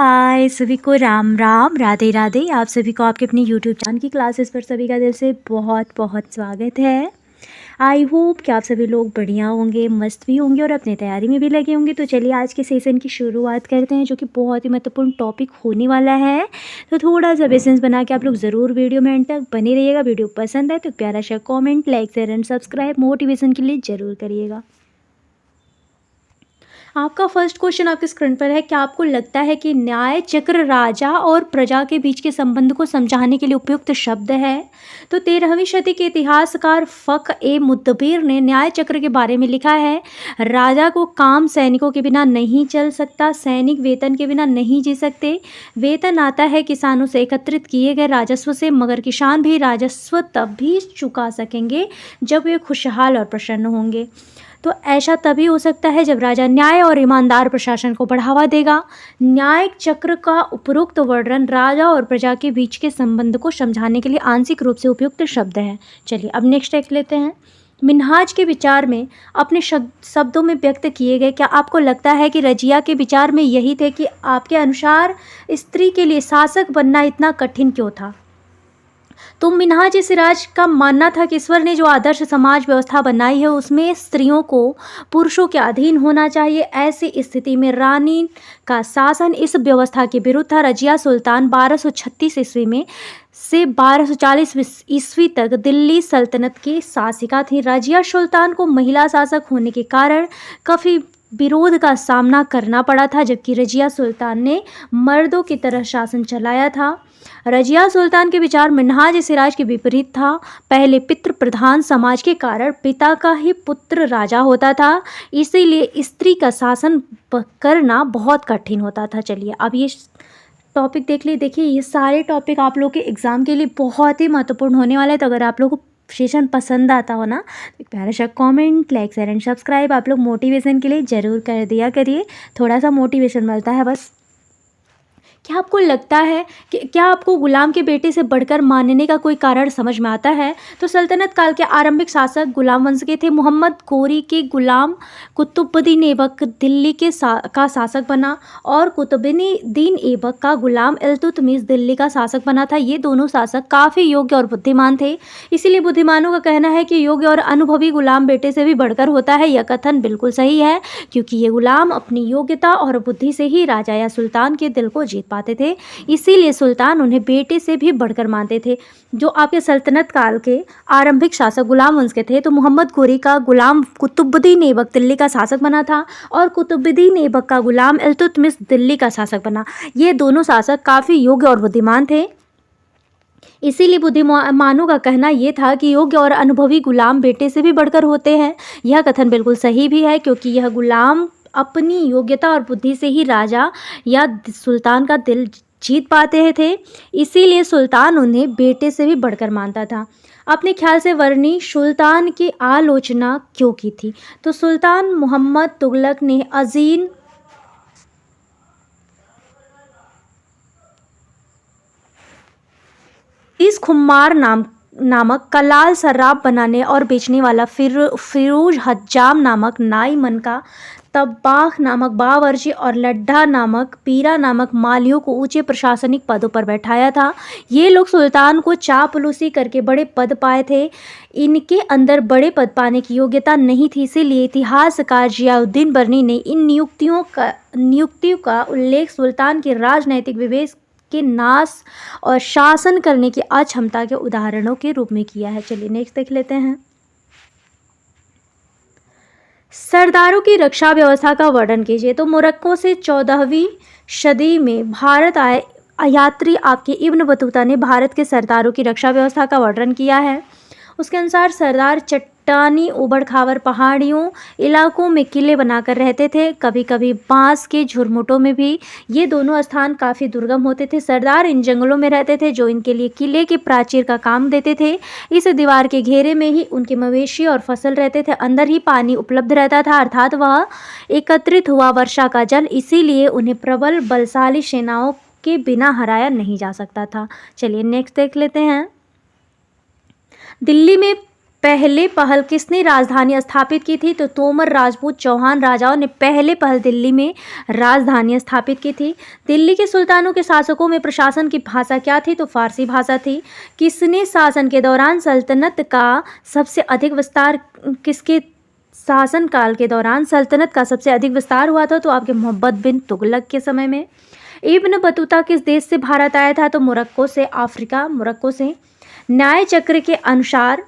हाय सभी को राम राम राधे राधे। आप सभी को आपके अपनी यूट्यूब चैनल की क्लासेस पर सभी का दिल से बहुत बहुत स्वागत है। आई होप कि आप सभी लोग बढ़िया होंगे, मस्त भी होंगे और अपनी तैयारी में भी लगे होंगे। तो चलिए आज के सेशन की शुरुआत करते हैं, जो कि बहुत ही महत्वपूर्ण टॉपिक होने वाला है। तो थोड़ा सा बेसेंस बना के आप लोग ज़रूर वीडियो में एंड तक बने रहिएगा। वीडियो पसंद है तो प्यारा सा comment, like, share and subscribe motivation के लिए ज़रूर करिएगा। आपका फर्स्ट क्वेश्चन आपके स्क्रीन पर है। क्या आपको लगता है कि न्याय चक्र राजा और प्रजा के बीच के संबंध को समझाने के लिए उपयुक्त शब्द है? तो 13वीं सदी के इतिहासकार फ़ख-ए-मुदब्बिर ने न्याय चक्र के बारे में लिखा है, राजा को काम सैनिकों के बिना नहीं चल सकता, सैनिक वेतन के बिना नहीं जी सकते। वेतन आता है किसानों से एकत्रित किए गए राजस्व से, मगर किसान भी राजस्व तब भी चुका सकेंगे जब वे खुशहाल और प्रसन्न होंगे। तो ऐसा तभी हो सकता है जब राजा न्याय और ईमानदार प्रशासन को बढ़ावा देगा। न्यायिक चक्र का उपरोक्त वर्णन राजा और प्रजा के बीच के संबंध को समझाने के लिए आंशिक रूप से उपयुक्त शब्द है। चलिए अब नेक्स्ट एक लेते हैं। मिन्हाज के विचार में अपने शब्दों में व्यक्त किए गए, क्या आपको लगता है कि रजिया के विचार में यही थे कि आपके अनुसार स्त्री के लिए शासक बनना इतना कठिन क्यों था? तो मिन्हाज सिराज का मानना था कि ईश्वर ने जो आदर्श समाज व्यवस्था बनाई है उसमें स्त्रियों को पुरुषों के अधीन होना चाहिए। ऐसी स्थिति में रानी का शासन इस व्यवस्था के विरुद्ध था। रजिया सुल्तान 1236 ईस्वी में से 1240 ईस्वी तक दिल्ली सल्तनत की शासिका थी। रजिया सुल्तान को महिला शासक होने के कारण काफ़ी विरोध का सामना करना पड़ा था, जबकि रजिया सुल्तान ने मर्दों की तरह शासन चलाया था। रजिया सुल्तान के विचार मिन्हाज सिराज के विपरीत था। पहले पितृ प्रधान समाज के कारण पिता का ही पुत्र राजा होता था, इसीलिए स्त्री का शासन करना बहुत कठिन होता था। चलिए अब ये टॉपिक देख लीजिए। देखिए ये सारे टॉपिक आप लोग के एग्ज़ाम के लिए बहुत ही महत्वपूर्ण होने वाले हैं। तो अगर आप लोगों को सेशन पसंद आता हो ना तो प्यारा सा comment, like, share and subscribe आप लोग मोटिवेशन के लिए ज़रूर कर दिया करिए। थोड़ा सा मोटिवेशन मिलता है बस। क्या आपको लगता है कि क्या आपको गुलाम के बेटे से बढ़कर मानने का कोई कारण समझ में आता है? तो सल्तनत काल के आरंभिक शासक गुलाम वंश के थे। मोहम्मद गोरी के गुलाम कुतुबुद्दीन ऐबक दिल्ली के का शासक बना और कुतुबुद्दीन ऐबक का गुलाम इल्तुतमिश दिल्ली का शासक बना था। ये दोनों शासक काफ़ी योग्य और बुद्धिमान थे, इसीलिए बुद्धिमानों का कहना है कि योग्य और अनुभवी गुलाम बेटे से भी बढ़कर होता है। यह कथन बिल्कुल सही है, क्योंकि ये गुलाम अपनी योग्यता और बुद्धि से ही राजा या सुल्तान के दिल को जीत पाते थे, इसीलिए सुल्तान उन्हें बेटे से भी बढ़कर मानते थे। जो आपके सल्तनत काल के आरंभिक शासक गुलाम वंश के थे, तो मोहम्मद गोरी का गुलाम कुतुबुद्दीन ऐबक दिल्ली का शासक बना था और कुतुबुद्दीन ऐबक का गुलाम इल्तुतमिश दिल्ली का शासक बना। ये दोनों शासक काफ़ी योग्य और बुद्धिमान थे, इसीलिए बुद्धिमानों का कहना ये था कि योग्य और अनुभवी गुलाम बेटे से भी बढ़कर होते हैं। यह कथन बिल्कुल सही भी है, क्योंकि यह गुलाम अपनी योग्यता और बुद्धि से ही राजा या सुल्तान का दिल जीत पाते थे, इसीलिए सुल्तान उन्हें बेटे से भी बढ़कर मानता था। अपने ख्याल से वर्णी सुल्तान की आलोचना क्यों की थी? तो सुल्तान मोहम्मद तुगलक ने अजीम इस खुमार नामक कलाल शराब बनाने और बेचने वाला फिरोज हज्जाम नामक नाईमन का, तब्बाख नामक बावर्ची और लड्ढा नामक पीरा नामक मालियों को ऊंचे प्रशासनिक पदों पर बैठाया था। ये लोग सुल्तान को चापलूसी करके बड़े पद पाए थे। इनके अंदर बड़े पद पाने की योग्यता नहीं थी, इसीलिए इतिहासकार जियाउद्दीन बर्नी ने इन नियुक्तियों का उल्लेख सुल्तान के राजनैतिक विवेक के नाश और शासन करने की अक्षमता के उदाहरणों के रूप में किया है। चलिए नेक्स्ट देख लेते हैं। सरदारों की रक्षा व्यवस्था का वर्णन कीजिए। तो मोरक्को से 14वीं सदी में भारत आए यात्री आपके इब्न बतूता ने भारत के सरदारों की रक्षा व्यवस्था का वर्णन किया है। उसके अनुसार सरदार चट्टानी उबड़ खाबड़ पहाड़ियों इलाकों में किले बनाकर रहते थे, कभी कभी बांस के झुरमुटों में भी। ये दोनों स्थान काफ़ी दुर्गम होते थे। सरदार इन जंगलों में रहते थे, जो इनके लिए किले के प्राचीर का काम देते थे। इस दीवार के घेरे में ही उनके मवेशी और फसल रहते थे। अंदर ही पानी उपलब्ध रहता था, अर्थात वह एकत्रित हुआ वर्षा का जल, इसीलिए उन्हें प्रबल बलशाली सेनाओं के बिना हराया नहीं जा सकता था। चलिए नेक्स्ट देख लेते हैं। दिल्ली में पहले पहल किसने राजधानी स्थापित की थी? तो तोमर, राजपूत, चौहान राजाओं ने पहले पहल दिल्ली में राजधानी स्थापित की थी। दिल्ली के सुल्तानों के शासकों में प्रशासन की भाषा क्या थी? तो फारसी भाषा थी। किसने शासन के दौरान सल्तनत का सबसे अधिक विस्तार किसके शासनकाल के दौरान सल्तनत का सबसे अधिक विस्तार हुआ था? तो आपके मोहम्मद बिन तुगलक के समय में। इब्न बतूता किस देश से भारत आया था? तो मोरक्को से, अफ्रीका, मोरक्को से। न्याय चक्र के अनुसार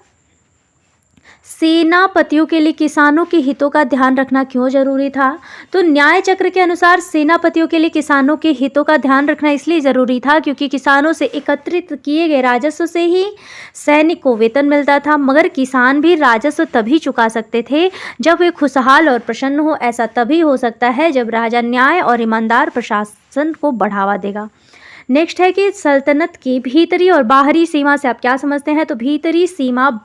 सेनापतियों के लिए किसानों के हितों का ध्यान रखना क्यों जरूरी था? तो न्याय चक्र के अनुसार सेनापतियों के लिए किसानों के हितों का ध्यान रखना इसलिए जरूरी था क्योंकि किसानों से एकत्रित किए गए राजस्व से ही सैनिक को वेतन मिलता था, मगर किसान भी राजस्व तभी चुका सकते थे जब वे खुशहाल और प्रसन्न हो। ऐसा तभी हो सकता है जब राजा न्याय और ईमानदार प्रशासन को बढ़ावा देगा। नेक्स्ट है कि सल्तनत की भीतरी और बाहरी सीमा से आप क्या समझते हैं? तो भीतरी सीमा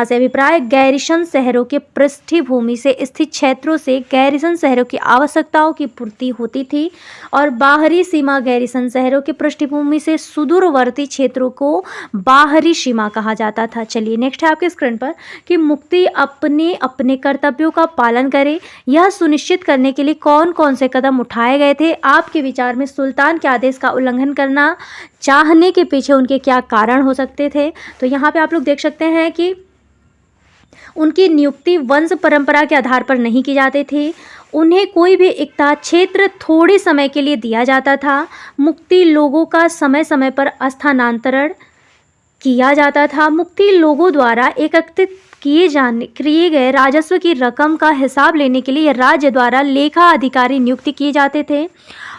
से अभिप्राय गैरिसन शहरों के पृष्ठभूमि से स्थित क्षेत्रों से गैरिसन शहरों की आवश्यकताओं की पूर्ति होती थी, और बाहरी सीमा गैरिसन शहरों के पृष्ठभूमि से सुदूरवर्ती क्षेत्रों को बाहरी सीमा कहा जाता था। चलिए नेक्स्ट है आपके स्क्रीन पर कि मुक्ति अपने अपने कर्तव्यों का पालन करे, यह सुनिश्चित करने के लिए कौन कौन से कदम उठाए गए थे? आपके विचार में सुल्तान के आदेश का उल्लंघन करना चाहने के पीछे उनके क्या कारण हो सकते थे? तो यहाँ पे आप लोग देख सकते हैं कि उनकी नियुक्ति वंश परंपरा के आधार पर नहीं की जाती थी। उन्हें कोई भी इक्ता क्षेत्र थोड़े समय के लिए दिया जाता था। मुक्ति लोगों का समय समय पर स्थानांतरण किया जाता था। मुक्ति लोगों द्वारा एकत्रित किए गए राजस्व की रकम का हिसाब लेने के लिए राज्य द्वारा लेखा अधिकारी नियुक्त किए जाते थे।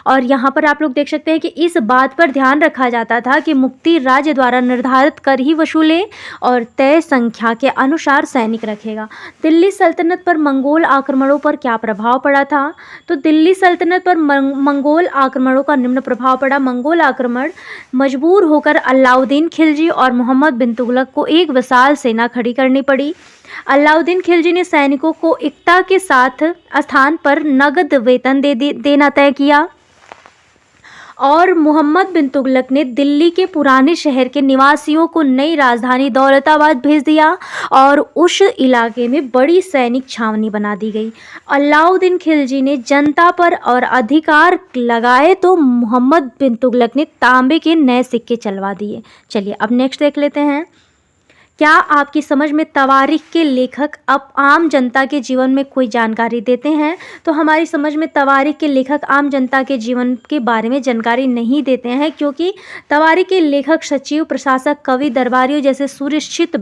और यहाँ पर आप लोग देख सकते हैं कि इस बात पर ध्यान रखा जाता था कि मुक्ति राज्य द्वारा निर्धारित कर ही वसूले और तय संख्या के अनुसार सैनिक रखेगा। दिल्ली सल्तनत पर मंगोल आक्रमणों पर क्या प्रभाव पड़ा था? तो दिल्ली सल्तनत पर मंगोल आक्रमणों का निम्न प्रभाव पड़ा। मंगोल आक्रमण मजबूर होकर अलाउद्दीन खिलजी और मोहम्मद बिन तुगलक को एक विशाल सेना खड़ी करनी पड़ी। अलाउद्दीन खिलजी ने सैनिकों को इक्ता के साथ स्थान पर नगद वेतन देना तय किया, और मोहम्मद बिन तुगलक ने दिल्ली के पुराने शहर के निवासियों को नई राजधानी दौलताबाद भेज दिया और उस इलाके में बड़ी सैनिक छावनी बना दी गई। अलाउद्दीन खिलजी ने जनता पर और अधिकार लगाए तो मोहम्मद बिन तुगलक ने तांबे के नए सिक्के चलवा दिए। चलिए अब नेक्स्ट देख लेते हैं। क्या आपकी समझ में तवारीख के लेखक अब आम जनता के जीवन में कोई जानकारी देते हैं? तो हमारी समझ में तवारीख के लेखक आम जनता के जीवन के बारे में जानकारी नहीं देते हैं, क्योंकि तवारीख के लेखक सचिव, प्रशासक, कवि, दरबारियों जैसे सुशिक्षित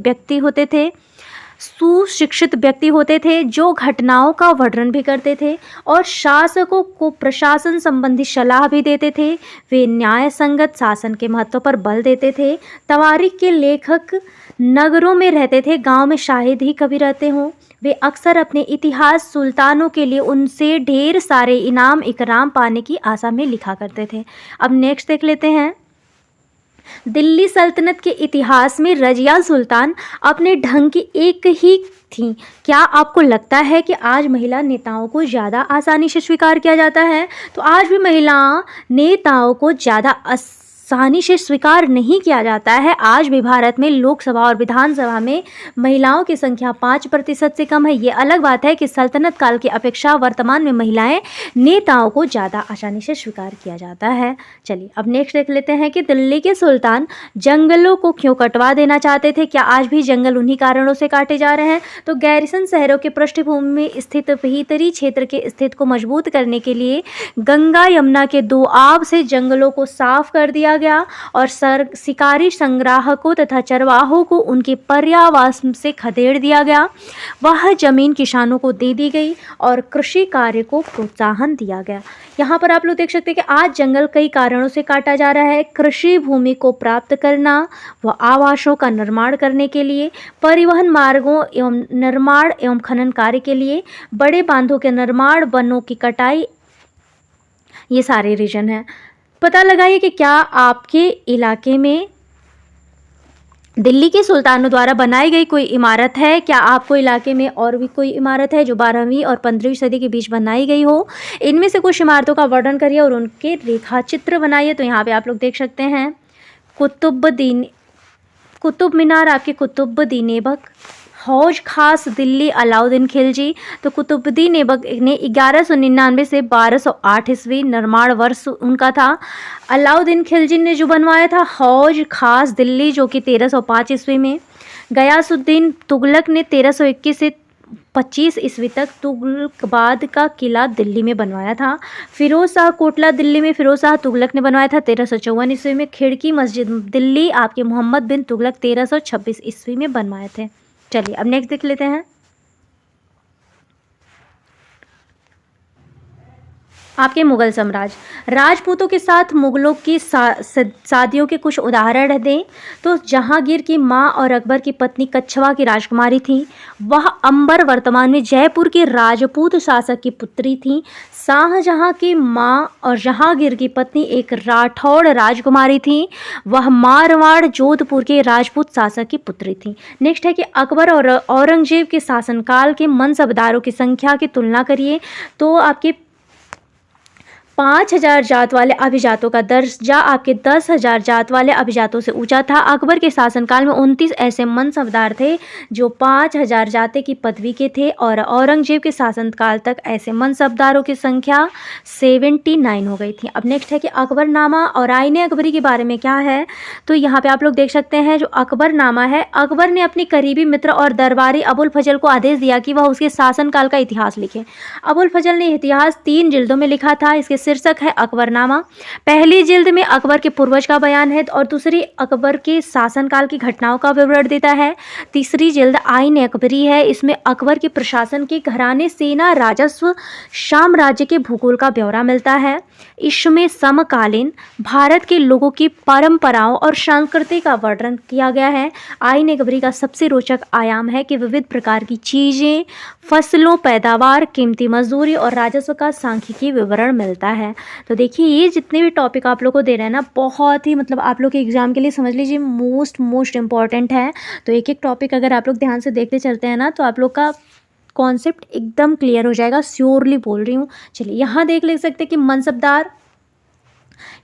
व्यक्ति होते थे जो घटनाओं का वर्णन भी करते थे और शासकों को प्रशासन संबंधी सलाह भी देते थे। वे न्याय संगत शासन के महत्व पर बल देते थे। तवारीख के लेखक नगरों में रहते थे, गांव में शायद ही कभी रहते हों। वे अक्सर अपने इतिहास सुल्तानों के लिए उनसे ढेर सारे इनाम इकराम पाने की आशा में लिखा करते थे। अब नेक्स्ट देख लेते हैं। दिल्ली सल्तनत के इतिहास में रजिया सुल्तान अपने ढंग की एक ही थी। क्या आपको लगता है कि आज महिला नेताओं को ज़्यादा आसानी से स्वीकार किया जाता है? तो आज भी महिला नेताओं को ज़्यादा आसानी से स्वीकार नहीं किया जाता है। आज भी भारत में लोकसभा और विधानसभा में महिलाओं की संख्या 5% से कम है। ये अलग बात है कि सल्तनत काल की अपेक्षा वर्तमान में महिलाएं नेताओं को ज़्यादा आसानी से स्वीकार किया जाता है। चलिए अब नेक्स्ट देख लेते हैं कि दिल्ली के सुल्तान जंगलों को क्यों कटवा देना चाहते थे? क्या आज भी जंगल उन्हीं कारणों से काटे जा रहे हैं? तो गैरिसन शहरों के पृष्ठभूमि में स्थित भीतरी क्षेत्र के स्थिति को मजबूत करने के लिए गंगा यमुना के दोआब से जंगलों को साफ कर दिया गया और शिकारी संग्राहकों तथा चरवाहों को उनके पर्यावास से खदेड़ दिया गया। वह जमीन किसानों को दे दी गई और कृषि कार्य को प्रोत्साहन दिया गया। यहाँ पर आप लोग देख सकते हैं कि आज जंगल कई कारणों से काटा जा रहा है। कृषि भूमि को प्राप्त करना, व आवासों का निर्माण करने के लिए, परिवहन मार्गों एवं निर्माण एवं खनन कार्य के लिए, बड़े बांधों के निर्माण, वनों की कटाई, ये सारे रीजन हैं। पता लगाइए कि क्या आपके इलाके में दिल्ली के सुल्तानों द्वारा बनाई गई कोई इमारत है? क्या आपको इलाके में और भी कोई इमारत है जो 12वीं और 15वीं सदी के बीच बनाई गई हो? इनमें से कुछ इमारतों का वर्णन करिए और उनके रेखा चित्र बनाइए। तो यहाँ पे आप लोग देख सकते हैं कुतुब मीनार आपके कुतुबुद्दीन ऐबक। हौज खास दिल्ली अलाउद्दीन खिलजी। तो कुतुबुद्दीन ऐबक ने 1199 से 1208 ईस्वी निर्माण वर्ष उनका था। अलाउद्दीन खिलजी ने जो बनवाया था हौज खास दिल्ली, जो कि 1305 ईस्वी में। गयासुद्दीन तुगलक ने 1321 से 25 ईस्वी तक तुगलकाबाद का किला दिल्ली में बनवाया था। फिरोज शाह कोटला दिल्ली में फिरोज शाह तुगलक ने बनवाया था 1354 ईस्वी में। खिड़की मस्जिद दिल्ली आपके मोहम्मद बिन तुगलक 1326 ईस्वी में बनवाए थे। चलिए अब नेक्स्ट देख लेते हैं। आपके मुगल साम्राज्य। राजपूतों के साथ मुगलों की शादियों के कुछ उदाहरण दें तो जहांगीर की मां और अकबर की पत्नी कच्छवा की राजकुमारी थी। वह अंबर वर्तमान में जयपुर के राजपूत शासक की पुत्री थी। शाहजहां की मां और जहांगीर की पत्नी एक राठौड़ राजकुमारी थी। वह मारवाड़ जोधपुर के राजपूत शासक की पुत्री थी। नेक्स्ट है कि अकबर और औरंगजेब के शासनकाल के मनसबदारों की संख्या की तुलना करिए। तो आपके 5000 जात वाले अभिजातों का दर्जा आपके 10,000 जात वाले अभिजातों से ऊंचा था। अकबर के शासनकाल में 29 ऐसे मनसबदार थे जो 5000 जाति की पदवी के थे और औरंगजेब के शासनकाल तक ऐसे मनसबदारों की संख्या 79 हो गई थी। अब नेक्स्ट है कि अकबरनामा और आईने अकबरी के बारे में क्या है। तो यहाँ पे आप लोग देख सकते हैं जो अकबरनामा है, अकबर ने अपने करीबी मित्र और दरबारी अबुल फजल को आदेश दिया कि वह उसके शासनकाल का इतिहास लिखे। अबुल फजल ने इतिहास 3 जिल्दों में लिखा था। इसके शीर्षक है अकबरनामा। पहली जिल्द में अकबर के पूर्वज का बयान है और दूसरी अकबर के शासनकाल की घटनाओं का विवरण देता है। तीसरी जिल्द आईन अकबरी है। इसमें अकबर के प्रशासन के घराने, सेना, राजस्व, साम्राज्य के भूगोल का ब्यौरा मिलता है। इसमें समकालीन भारत के लोगों की परंपराओं और संस्कृति का वर्णन किया गया है। आईन अकबरी का सबसे रोचक आयाम है कि विविध प्रकार की चीज़ें, फसलों, पैदावार, कीमती मजदूरी और राजस्व का सांख्यिकी विवरण मिलता है। तो देखिए ये जितने भी टॉपिक आप लोग को दे रहे हैं ना, बहुत ही मतलब आप लोग के एग्जाम के लिए समझ लीजिए मोस्ट इम्पॉर्टेंट है। तो एक एक टॉपिक अगर आप लोग ध्यान से देखते चलते हैं ना तो आप लोग का कॉन्सेप्ट एकदम क्लियर हो जाएगा, श्योरली बोल रही हूँ। चलिए यहाँ ले सकते हैं कि मनसबदार,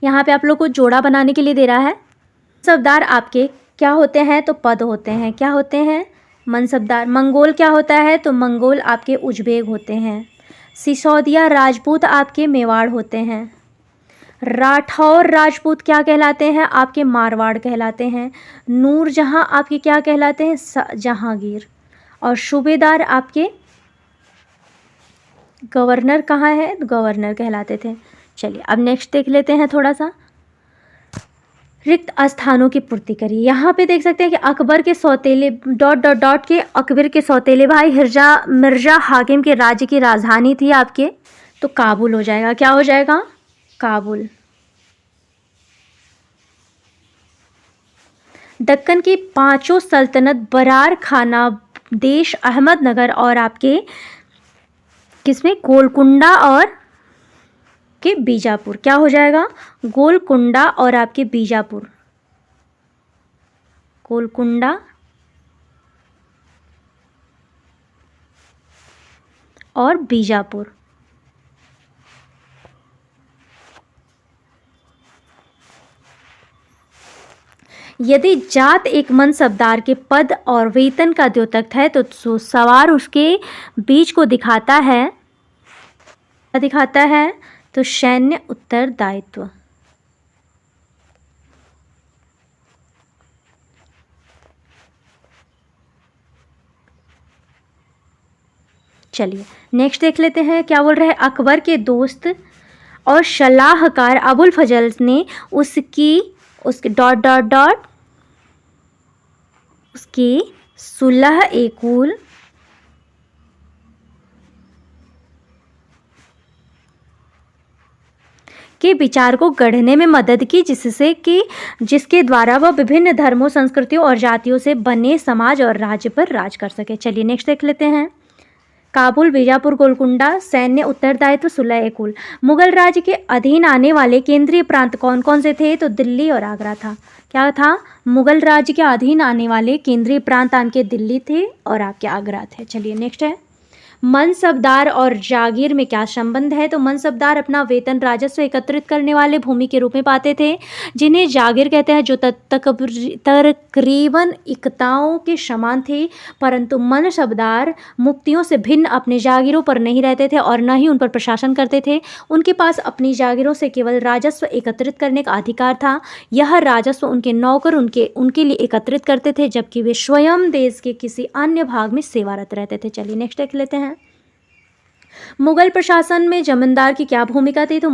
यहाँ पे आप लोग को जोड़ा बनाने के लिए दे रहा है। मनसबदार आपके क्या होते हैं तो पद होते हैं। क्या होते हैं? मनसबदार। मंगोल क्या होता है तो मंगोल आपके उज्बेक होते हैं। सिसोदिया राजपूत आपके मेवाड़ होते हैं। राठौर राजपूत क्या कहलाते हैं? आपके मारवाड़ कहलाते हैं। नूरजहां आपके क्या कहलाते हैं? जहांगीर। और सूबेदार आपके गवर्नर कहाँ है? गवर्नर कहलाते थे। चलिए अब नेक्स्ट देख लेते हैं थोड़ा सा। रिक्त स्थानों की पूर्ति करिए। यहाँ पे देख सकते हैं कि अकबर के सौतेले के अकबर के सौतेले भाई मिर्जा हाकिम के राज्य की राजधानी थी आपके, तो काबुल हो जाएगा। क्या हो जाएगा? काबुल। दक्कन की 5 सल्तनत बरार खाना देश अहमदनगर और आपके किसमें? गोलकुंडा और के बीजापुर। क्या हो जाएगा? गोलकुंडा और आपके बीजापुर। गोलकुंडा और बीजापुर। यदि जात एक मनसबदार के पद और वेतन का द्योतक है तो सवार उसके बीच को दिखाता है। क्या दिखाता है? तो सैन्य उत्तरदायित्व। चलिए नेक्स्ट देख लेते हैं क्या बोल रहे हैं। अकबर के दोस्त और सलाहकार अबुल फजल ने उसके उसकी सुलह एकुल के विचार को गढ़ने में मदद की, जिसके द्वारा वह विभिन्न धर्मों, संस्कृतियों और जातियों से बने समाज और राज्य पर राज कर सके। चलिए नेक्स्ट देख लेते हैं। काबुल, बीजापुर, गोलकुंडा, सैन्य उत्तरदायित्व, सुलह एकुल। मुगल राज्य के अधीन आने वाले केंद्रीय प्रांत कौन कौन से थे? तो दिल्ली और आगरा था। क्या था? मुगल राज्य के अधीन आने वाले केंद्रीय प्रांत आपके दिल्ली थे और आपके आगरा थे। चलिए नेक्स्ट है। मनसबदार और जागीर में क्या संबंध है? तो मनसबदार अपना वेतन राजस्व एकत्रित करने वाले भूमि के रूप में पाते थे, जिन्हें जागीर कहते हैं, जो तकरीबन इक्ताओं के समान थी। परंतु मनसबदार मुक्तियों से भिन्न अपने जागीरों पर नहीं रहते थे और न ही उन पर प्रशासन करते थे। उनके पास अपनी जागीरों से केवल राजस्व एकत्रित करने का अधिकार था। यह राजस्व उनके नौकर उनके लिए एकत्रित करते थे, जबकि वे स्वयं देश के किसी अन्य भाग में सेवारत रहते थे। चलिए नेक्स्ट देख लेते हैं। मुगल प्रशासन में जमींदार की क्या भूमिका थी? तो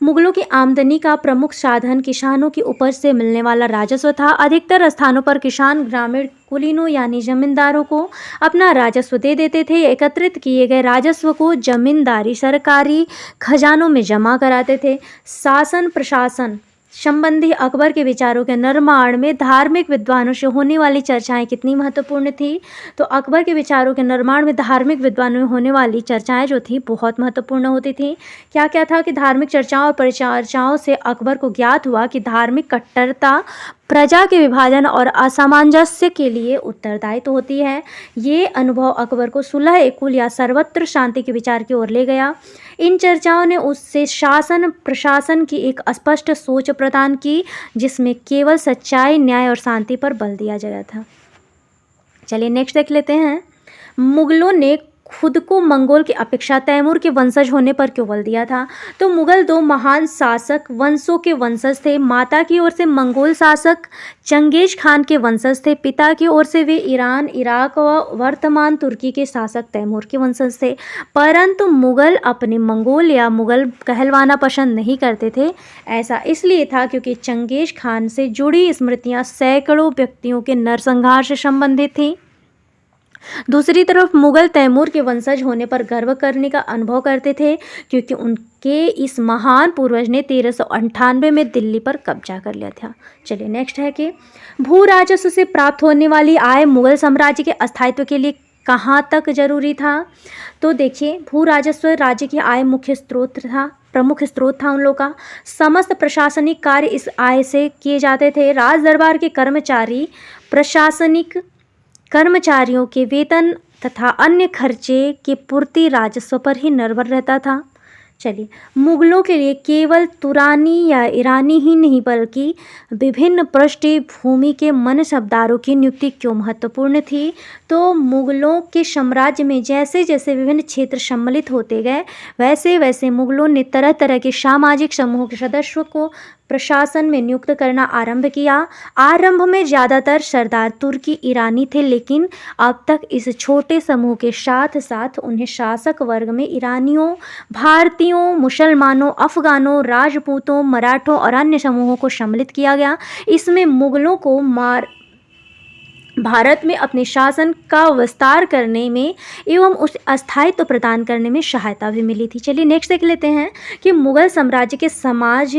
मुगलों की आमदनी का प्रमुख साधन किसानों की उपज से मिलने वाला राजस्व था। अधिकतर स्थानों पर किसान ग्रामीण कुलीनों यानी जमींदारों को अपना राजस्व दे देते थे। एकत्रित किए गए राजस्व को जमींदारी सरकारी खजानों में जमा कराते थे। शासन प्रशासन संबंधी अकबर के विचारों के निर्माण में धार्मिक विद्वानों से होने वाली चर्चाएं कितनी महत्वपूर्ण थी? तो अकबर के विचारों के निर्माण में धार्मिक विद्वानों में होने वाली चर्चाएं जो थी बहुत महत्वपूर्ण होती थी। क्या क्या था कि धार्मिक चर्चाओं और परिचर्चाओं से अकबर को ज्ञात हुआ कि धार्मिक कट्टरता प्रजा के विभाजन और असामंजस्य के लिए उत्तरदायी तो होती है। ये अनुभव अकबर को सुलह कुल या सर्वत्र शांति के विचार की ओर ले गया। इन चर्चाओं ने उससे शासन प्रशासन की एक स्पष्ट सोच प्रदान की, जिसमें केवल सच्चाई, न्याय और शांति पर बल दिया गया था। चलिए नेक्स्ट देख लेते हैं। मुगलों ने खुद को मंगोल की अपेक्षा तैमूर के वंशज होने पर क्यों बल दिया था? तो मुगल दो महान शासक वंशों के वंशज थे। माता की ओर से मंगोल शासक चंगेज खान के वंशज थे। पिता की ओर से वे ईरान, इराक व वर्तमान तुर्की के शासक तैमूर के वंशज थे। परंतु मुगल अपने मंगोल या मुगल कहलवाना पसंद नहीं करते थे। ऐसा इसलिए था क्योंकि चंगेज खान से जुड़ी स्मृतियां सैकड़ों व्यक्तियों के नरसंहार से संबंधित थीं। दूसरी तरफ मुगल तैमूर के वंशज होने पर गर्व करने का अनुभव करते थे, क्योंकि उनके इस महान पूर्वज ने 1398 में दिल्ली पर कब्जा कर लिया था। चलिए नेक्स्ट है कि भू राजस्व से प्राप्त होने वाली आय मुगल साम्राज्य के अस्थायित्व के लिए कहाँ तक जरूरी था? तो देखिए, भू राजस्व राज्य की आय प्रमुख स्रोत था उन लोगों का। समस्त प्रशासनिक कार्य इस आय से किए जाते थे। राज दरबार के कर्मचारी प्रशासनिक कर्मचारियों के वेतन तथा अन्य खर्चे की पूर्ति राजस्व पर ही निर्भर रहता था। चलिए, मुगलों के लिए केवल तुरानी या ईरानी ही नहीं बल्कि विभिन्न पृष्ठभूमि के मनसबदारों की नियुक्ति क्यों महत्वपूर्ण थी? तो मुगलों के साम्राज्य में जैसे जैसे विभिन्न क्षेत्र सम्मिलित होते गए, वैसे वैसे मुगलों ने तरह तरह के सामाजिक समूहों के सदस्यों को प्रशासन में नियुक्त करना आरंभ किया। आरंभ में ज़्यादातर सरदार तुर्की ईरानी थे, लेकिन अब तक इस छोटे समूह के साथ साथ उन्हें शासक वर्ग में ईरानियों, भारतीयों, मुसलमानों, अफगानों, राजपूतों, मराठों और अन्य समूहों को सम्मिलित किया गया। इसमें मुगलों को भारत में अपने शासन का विस्तार करने में एवं उस स्थायित्व प्रदान करने में सहायता भी मिली थी। चलिए नेक्स्ट देख लेते हैं कि मुगल साम्राज्य के समाज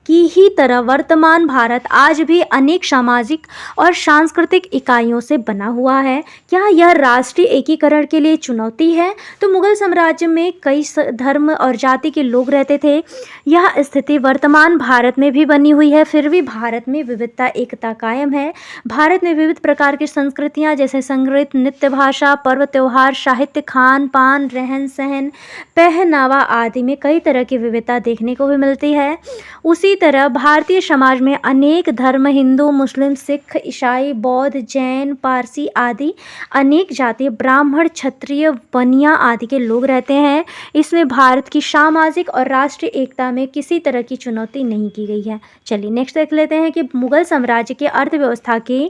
की ही तरह वर्तमान भारत आज भी अनेक सामाजिक और सांस्कृतिक इकाइयों से बना हुआ है। क्या यह राष्ट्रीय एकीकरण के लिए चुनौती है? तो मुगल साम्राज्य में कई धर्म और जाति के लोग रहते थे। यह स्थिति वर्तमान भारत में भी बनी हुई है, फिर भी भारत में विविधता एकता कायम है। भारत में विविध प्रकार की संस्कृतियाँ जैसे संगीत, नृत्य, भाषा, पर्व, त्योहार, साहित्य, खान पान, रहन सहन, पहनावा आदि में कई तरह की विविधता देखने को भी मिलती है। उसी तरह भारतीय समाज में अनेक धर्म, हिंदू, मुस्लिम, सिख, ईसाई, बौद्ध, जैन, पारसी आदि अनेक जाति, ब्राह्मण, क्षत्रिय, बनिया आदि के लोग रहते हैं। इसमें भारत की सामाजिक और राष्ट्रीय एकता में किसी तरह की चुनौती नहीं की गई है। चलिए नेक्स्ट देख लेते हैं कि मुगल साम्राज्य की अर्थव्यवस्था के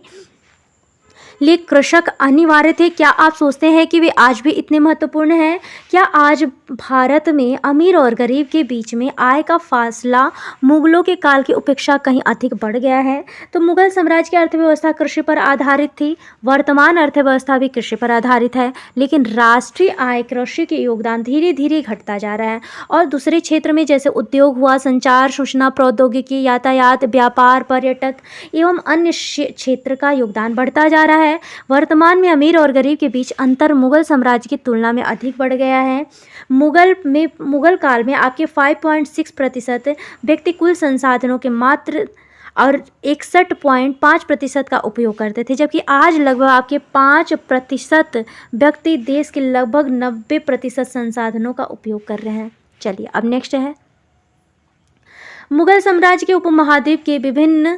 लिए कृषक अनिवार्य थे। क्या आप सोचते हैं कि वे आज भी इतने महत्वपूर्ण हैं? क्या आज भारत में अमीर और गरीब के बीच में आय का फासला मुगलों के काल की अपेक्षा कहीं अधिक बढ़ गया है? तो मुगल साम्राज्य की अर्थव्यवस्था कृषि पर आधारित थी। वर्तमान अर्थव्यवस्था भी कृषि पर आधारित है, लेकिन राष्ट्रीय आय कृषि के योगदान धीरे धीरे घटता जा रहा है और दूसरे क्षेत्र में जैसे उद्योग हुआ, संचार, सूचना प्रौद्योगिकी, यातायात, व्यापार, पर्यटक एवं अन्य क्षेत्र का योगदान बढ़ता जा रहा है। वर्तमान में अमीर और गरीब के बीच अंतर मुगल साम्राज्य की तुलना में अधिक बढ़ गया है। मुगल काल में आपके 5.6% व्यक्ति कुल संसाधनों के मात्र और 61.5% का उपयोग करते थे, जबकि आज लगभग आपके 5% व्यक्ति देश के लगभग 90% संसाधनों का उपयोग कर रहे हैं। चलिए अब नेक्स्ट है, मुगल साम्राज्य के उपमहाद्वीप के विभिन्न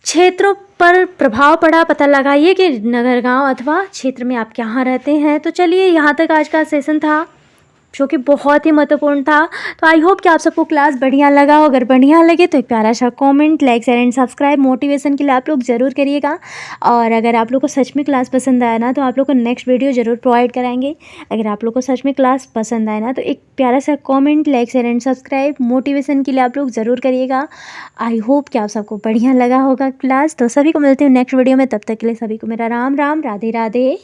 क्षेत्रों पर प्रभाव पड़ा, पता लगाइए कि नगर, गांव अथवा क्षेत्र में आप कहाँ रहते हैं। तो चलिए यहाँ तक आज का सेशन था, जो कि बहुत ही महत्वपूर्ण था। तो आई होप कि आप सबको क्लास बढ़िया लगा हो। अगर बढ़िया लगे तो एक प्यारा सा comment, like, share and subscribe motivation के लिए आप लोग ज़रूर करिएगा। और अगर आप लोग को सच में क्लास पसंद आया ना, तो आप लोग को नेक्स्ट वीडियो ज़रूर प्रोवाइड कराएंगे। अगर आप लोग को सच में क्लास पसंद आए ना, तो एक प्यारा सा comment, like, share and subscribe motivation के लिए आप लोग ज़रूर करिएगा। आई होप कि आप सबको बढ़िया लगा होगा क्लास। तो सभी को मिलते हैं नेक्स्ट वीडियो में, तब तक के लिए सभी को मेरा राम राम, राधे राधे।